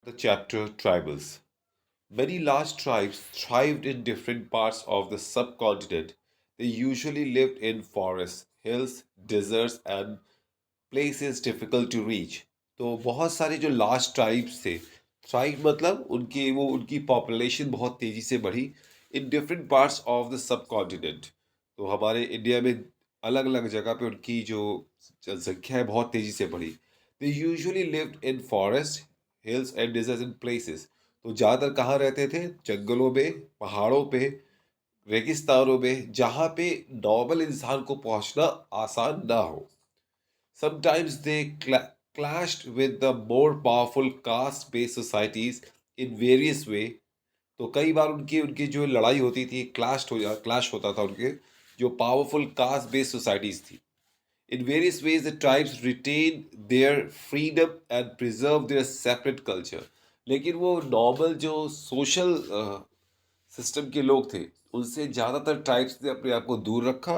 The chapter Tribals. Many large tribes thrived in different parts of the subcontinent. They usually lived in forests, hills, deserts, and places difficult to reach. तो बहुत सारे जो large tribes थे, tribe मतलब उनकी population बहुत तेजी से बढ़ी in different parts of the sub continent. तो हमारे इंडिया में अलग अलग जगह पे उनकी जो जनसंख्या है बहुत तेजी से बढ़ी। They usually lived in forest, hills and deserts in places. तो ज़्यादातर कहाँ रहते थे? जंगलों में, पहाड़ों पे, रेगिस्तानों में, जहाँ पे नॉर्मल इंसान को पहुंचना आसान ना हो। Sometimes they clashed with the more powerful caste-based societies in various way। तो कई बार उनकी उनकी जो लड़ाई होती थी, क्लैश होता था उनके जो पावरफुल कास्ट बेस्ड सोसाइटीज थी। In various ways, the tribes retain their freedom and preserve their separate culture। लेकिन वो नॉर्मल जो सोशल सिस्टम के लोग थे, उनसे ज़्यादातर ट्राइब्स ने अपने आप को दूर रखा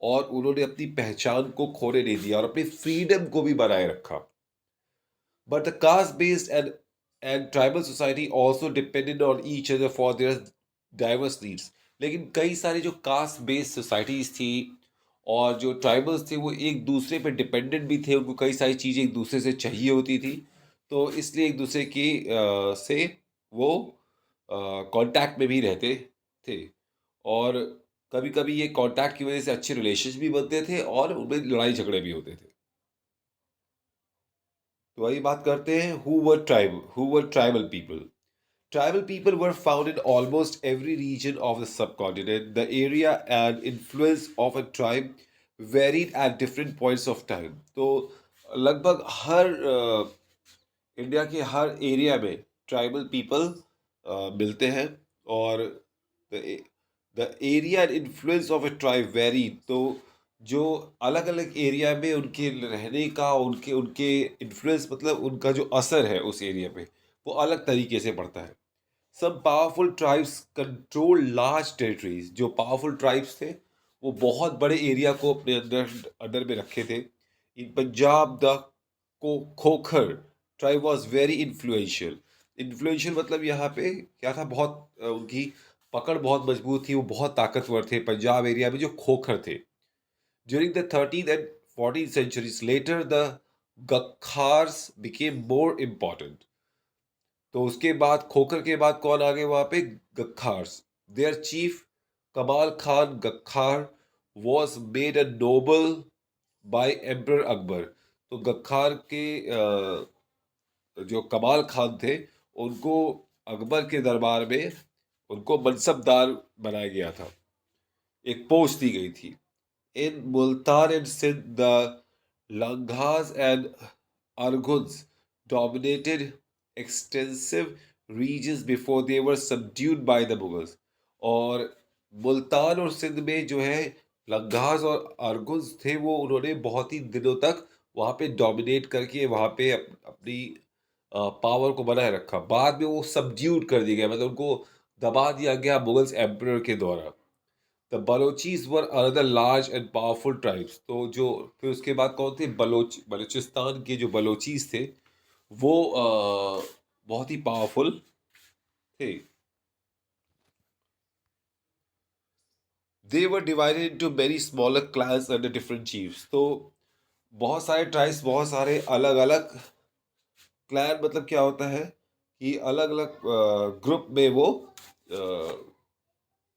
और उन्होंने अपनी पहचान को खोने नहीं दिया और अपनी फ्रीडम को भी बनाए रखा। But the caste-based and tribal society also depended on each other for their diverse needs। लेकिन कई सारी जो कास्ट बेस्ड सोसाइटीज थी और जो ट्राइबल्स थे वो एक दूसरे पे डिपेंडेंट भी थे, उनको कई सारी चीज़ें एक दूसरे से चाहिए होती थी। तो इसलिए एक दूसरे की से वो कांटेक्ट में भी रहते थे और कभी कभी ये कांटेक्ट की वजह से अच्छे रिलेशन भी बनते थे और उनमें लड़ाई झगड़े भी होते थे। तो वही बात करते हैं, who were tribal people. Tribal people were found in almost every region of the subcontinent. The area and influence of a tribe varied at different points of time। तो लगभग हर इंडिया के हर एरिया में ट्राइबल पीपल मिलते हैं और the area and influence of A tribe very. तो जो अलग अलग एरिया में उनके रहने का, उनके उनके इन्फ्लुएंस मतलब उनका जो असर है उस एरिया पे, वो अलग तरीके से पड़ता है। सब powerful tribes control large territories. जो पावरफुल ट्राइब्स थे वो बहुत बड़े एरिया को अपने अंदर अंडर में रखे थे। इन पंजाब द को Khokhar tribe was very influential. Influential मतलब यहाँ पे क्या था, बहुत उनकी पकड़ बहुत मजबूत थी, वो बहुत ताकतवर थे पंजाब एरिया में जो खोखर थे। During the 13th and 14th centuries later the गखार्स became more important। तो उसके बाद खोखर के बाद कौन आ गए वहां पे? गखार्स। There chief Kamal Khan Gakhar was made a noble by emperor Akbar. तो गखार के जो कमाल खान थे उनको अकबर के दरबार में उनको मनसबदार बनाया गया था, एक पोस्ट दी गई थी। In Multan and Sindh the Langhas and Arghuns dominated extensive regions before they were subdued by the Mughals। और मुल्तान और सिंध में जो है लंघास और अरगुन्स थे, वो उन्होंने बहुत ही दिनों तक वहाँ पे डोमिनेट करके वहाँ पे अपनी पावर को बनाए रखा। बाद में वो सबड्यूड कर दिया गया, मतलब उनको दबा दिया गया मुगल्स एम्परर के द्वारा। The Balochis were another large and powerful tribes. तो जो फिर उसके बाद कौन थे? बलूचिस्तान के जो बलोचीज थे वो बहुत ही पावरफुल थे। They were divided into very smaller clans under different chiefs. तो बहुत सारे ट्राइब्स, बहुत सारे अलग अलग क्लैन, मतलब क्या होता है कि अलग अलग ग्रुप में वो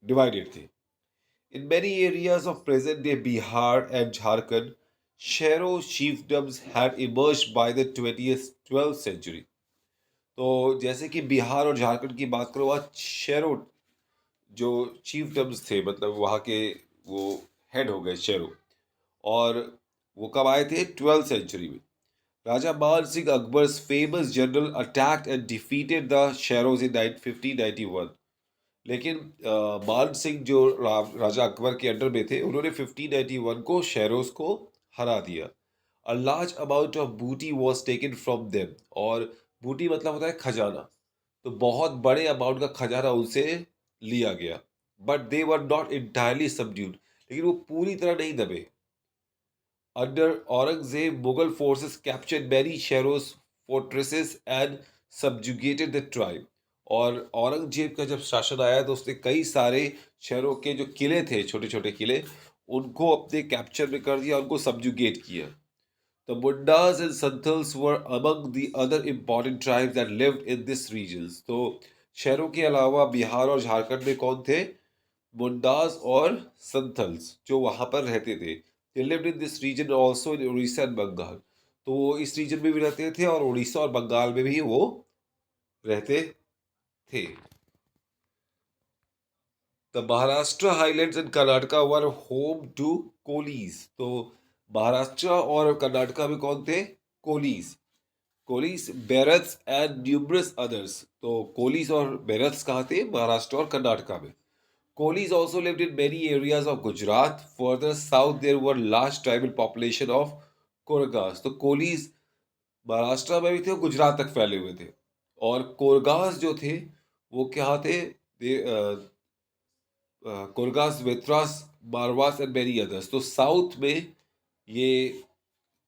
डिवाइडेड थे। In many areas of present-day Bihar and Jharkhand, Shero chiefdoms had emerged by the 12th century। तो जैसे कि बिहार और झारखंड की बात करो, वहाँ शेरो जो चीफडम्स थे, मतलब वहाँ के वो हेड हो गए शेरो। और वो कब आए थे? 12th सेंचुरी में। Raja Man Singh Akbar's famous general attacked and defeated the Sheroz in 1591। लेकिन मान सिंह जो राजा अकबर के अंडर में थे, उन्होंने 1591 को शेरोज को हरा दिया। अ लार्ज अमाउंट ऑफ बूटी वॉज टेकन फ्रॉम देम। और बूटी मतलब होता है खजाना। तो बहुत बड़े अमाउंट का खजाना उनसे लिया गया। But they were not entirely subdued. लेकिन वो पूरी तरह नहीं दबे। Under Aurangzeb Mughal forces captured many Sheroz fortresses and subjugated the tribe. और औरंगजेब का जब शासन आया तो उसने कई सारे शहरों के जो किले थे, छोटे छोटे किले, उनको अपने कैप्चर में कर दिया, उनको सब्जुगेट किया. The Mundas and Santals were among the other important tribes that lived in this regions. तो शहरों के अलावा बिहार और झारखंड में कौन थे? मुंडास और संथल्स जो वहां पर रहते थे. They lived in this region also in Orissa and Bengal. तो वो इस रीजन में भी रहते थे और उड़ीसा और बंगाल में भी वो रहते थे. The Maharashtra Highlands and Karnataka were home to कोलीज. तो महाराष्ट्र और कर्नाटका में कौन थे? कोलीज. कोलीज, बेरथ्स एंड न्यूमरस अदर्स. तो कोलीज और बेरथ्स कहाँ थे? महाराष्ट्र और कर्नाटका में. कोलीज also lived in many areas of Gujarat. Further south there were large tribal population of कोरगास. तो कोलीज महाराष्ट्र में भी थे और गुजरात तक फैले हुए थे. और कोरगास जो थे वो क्या थे? कोरगास, वेत्रास, मारवास एंड मेनी अदर्स. तो साउथ में ये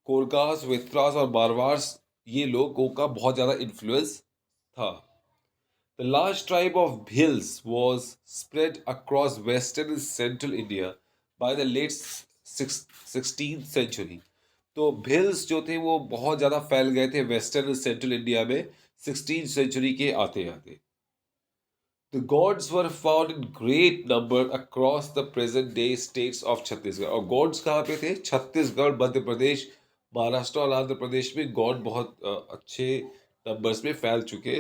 कोरगास, वेत्रास और मारवास, ये लोगों का बहुत ज़्यादा इन्फ्लुएंस था. The large tribe of Bhils was spread across western and central India by the late 16th century. तो भिल्स जो थे वो बहुत ज़्यादा फैल गए थे वेस्टर्न और सेंट्रल इंडिया में 16th सेंचुरी के आते आते. The gods were found in great number across the present day states of Chhattisgarh. और गॉड्स कहाँ पे थे? छत्तीसगढ़, मध्य प्रदेश, महाराष्ट्र और आंध्र प्रदेश में गॉड बहुत अच्छे नंबर्स में फैल चुके.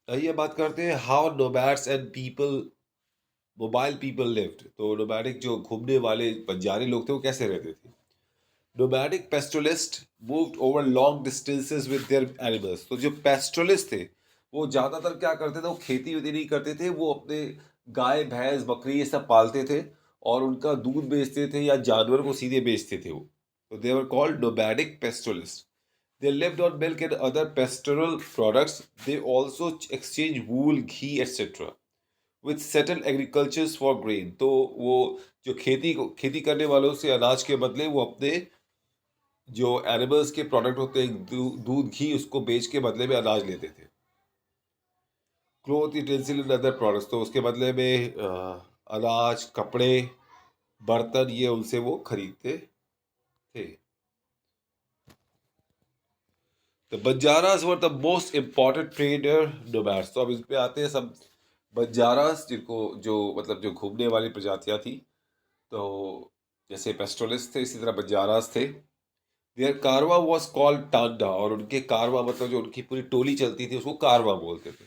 आइए बात करते हैं how nomads and people, mobile people lived. तो नोमैडिक जो घूमने वाले बंजारे लोग थे वो कैसे रहते थे? Nomadic पेस्टोलिस्ट moved over long distances with their animals. तो जो पेस्टोलिस्ट थे वो ज़्यादातर क्या करते थे? वो खेती वेती नहीं करते थे, वो अपने गाय भैंस बकरी ये सब पालते थे और उनका दूध बेचते थे या जानवर को सीधे बेचते थे वो. तो they were called nomadic pastoralist. They lived on milk and other pastoral products. They also exchanged wool, ghee, etc. with settled agricultures for grain. तो वो जो खेती करने वालों से अनाज के बदले वो अपने जो एनिमल्स के प्रोडक्ट होते हैं, दूध घी, उसको बेच के बदले में अनाज लेते थे. Cloth utensil and other products. तो उसके बदले में अनाज, कपड़े, बर्तन, ये उनसे वो खरीदते थे. The Banjaras were the most important trader nomads. तो अब इस पे आते हैं सब बंजारास, जिनको जो मतलब जो घूमने वाली प्रजातियां थी. तो जैसे पेस्टोलिस्ट थे, इसी तरह बंजारास थे. देयर कारवा वॉज कॉल्ड टांडा. और उनके कारवा मतलब जो उनकी पूरी टोली चलती थी उसको कारवा बोलते थे.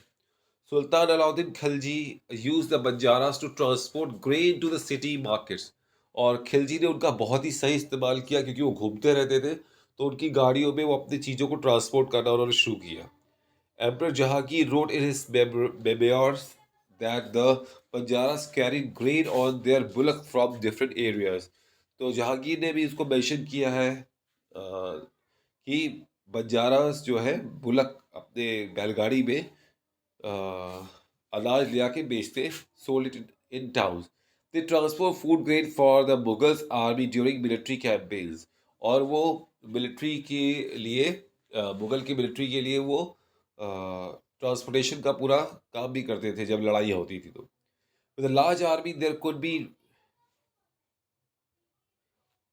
Sultan Alauddin Khilji use the Banjaras to transport grain to the city markets. और खिलजी ने उनका बहुत ही सही इस्तेमाल किया क्योंकि वो घूमते रहते थे, तो उनकी गाड़ियों में वो अपनी चीज़ों को ट्रांसपोर्ट करना उन्होंने शुरू किया. Emperor Jahangir wrote in his memoirs that the Banjaras carried grain on their bullock from different areas. तो जहांगीर ने भी इसको मेंशन किया है कि बंजारास जो है बुलक अपने बैलगाड़ी में अनाज ले आके बेचते, sold it in towns. They transport food grain for the Mughals army during military campaigns. और वो मिलिट्री के लिए मुगल की मिलिट्री के लिए वो ट्रांसपोर्टेशन का पूरा काम भी करते थे जब लड़ाई होती थी. तो with large army there could be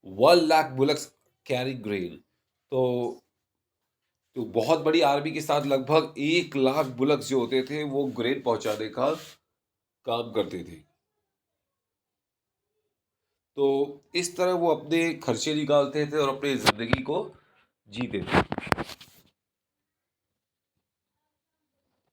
1 lakh bullocks carry grain. तो बहुत बड़ी आर्मी के साथ लगभग 1 लाख बुलक्स जो होते थे वो ग्रेन पहुंचाने का काम करते थे. तो इस तरह वो अपने खर्चे निकालते थे और अपनी जिंदगी को जीते थे.